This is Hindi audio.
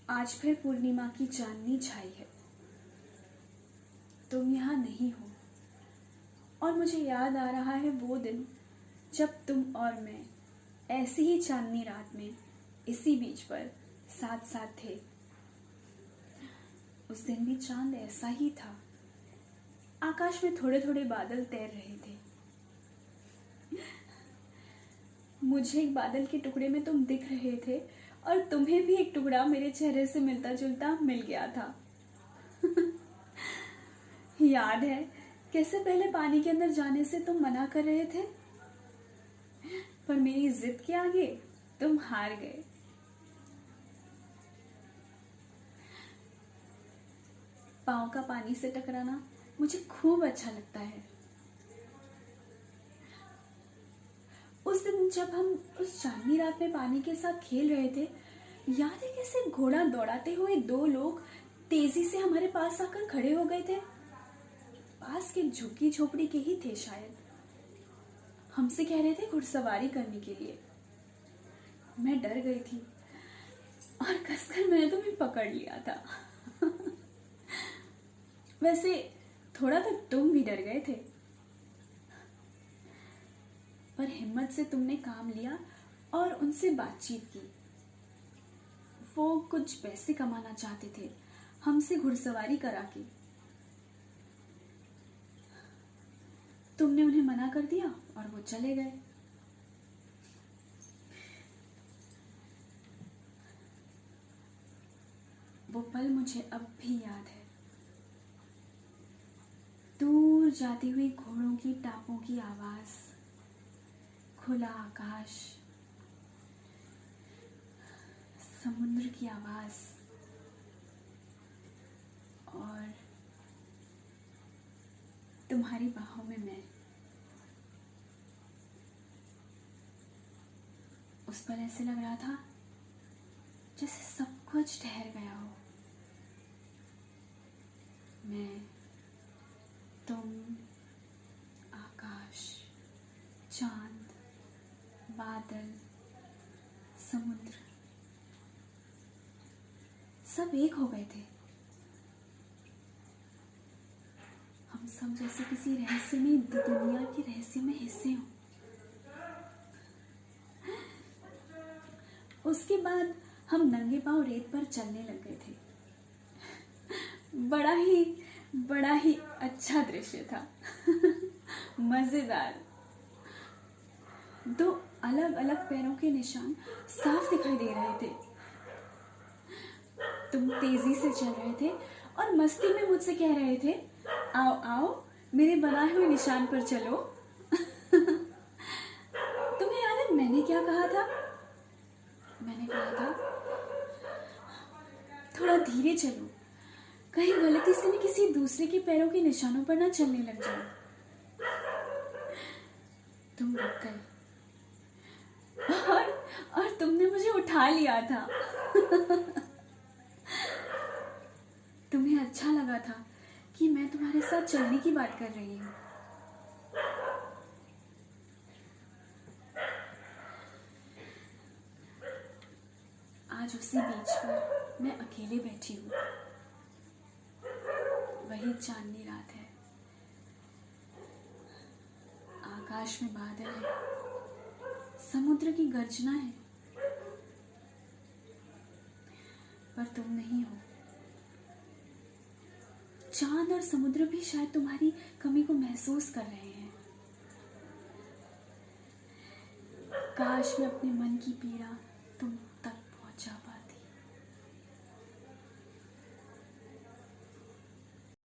आज फिर पूर्णिमा की चांदनी छाई है। तुम यहाँ नहीं हो और मुझे याद आ रहा है वो दिन जब तुम और मैं ऐसी ही चांदनी रात में इसी बीच पर साथ साथ थे। उस दिन भी चांद ऐसा ही था। आकाश में थोड़े थोड़े बादल तैर रहे थे। मुझे एक बादल के टुकड़े में तुम दिख रहे थे और तुम्हें भी एक टुकड़ा मेरे चेहरे से मिलता जुलता मिल गया था। याद है कैसे पहले पानी के अंदर जाने से तुम मना कर रहे थे, पर मेरी जिद के आगे तुम हार गए। पाँव का पानी से टकराना मुझे खूब अच्छा लगता है। उस दिन जब हम उस चांदनी रात में पानी के साथ खेल रहे थे, याद है कैसे घोड़ा दौड़ाते हुए दो लोग तेजी से हमारे पास आकर खड़े हो गए थे। पास के झुग्गी झोपड़ी के ही थे शायद। हमसे कह रहे थे घुड़सवारी करने के लिए। मैं डर गई थी और कसकर मैंने तुम्हें पकड़ लिया था। वैसे थोड़ा तो तुम भी डर गए थे, पर हिम्मत से तुमने काम लिया और उनसे बातचीत की। वो कुछ पैसे कमाना चाहते थे हमसे घुड़सवारी करा के। तुमने उन्हें मना कर दिया और वो चले गए। वो पल मुझे अब भी याद है। दूर जाती हुई घोड़ों की टापों की आवाज, खुला आकाश, समुद्र की आवाज और तुम्हारी बाहों में मैं। उस पल ऐसे लग रहा था जैसे सब कुछ ठहर गया हो। मैं, तुम, आकाश, चांद, बादल, समुद्र सब एक हो गए थे। हम सब जैसे किसी रहस्यमय दुनिया के रहस्यमय हिस्से हों। उसके बाद हम नंगे पांव रेत पर चलने लग गए थे। बड़ा ही अच्छा दृश्य था। मजेदार। दो अलग अलग पैरों के निशान साफ दिखाई दे रहे थे। तुम तेजी से चल रहे थे और मस्ती में मुझसे कह रहे थे, आओ आओ मेरे बनाए हुए निशान पर चलो। तुम्हें याद है मैंने क्या कहा था? मैंने कहा था थोड़ा धीरे चलो, कहीं गलती से मैं किसी दूसरे के पैरों के निशानों पर ना चलने लग जाऊं। तुम रुक गए और तुमने मुझे उठा लिया था। तुम्हें अच्छा लगा था कि मैं तुम्हारे साथ चलने की बात कर रही हूँ। आज उसी बीच पर मैं अकेले बैठी हूँ। वही चांदनी रात है। आकाश में बादल है, समुद्र की गर्जना है, पर तुम नहीं हो। चांद और समुद्र भी शायद तुम्हारी कमी को महसूस कर रहे हैं। काश मैं अपने मन की पीड़ा तुम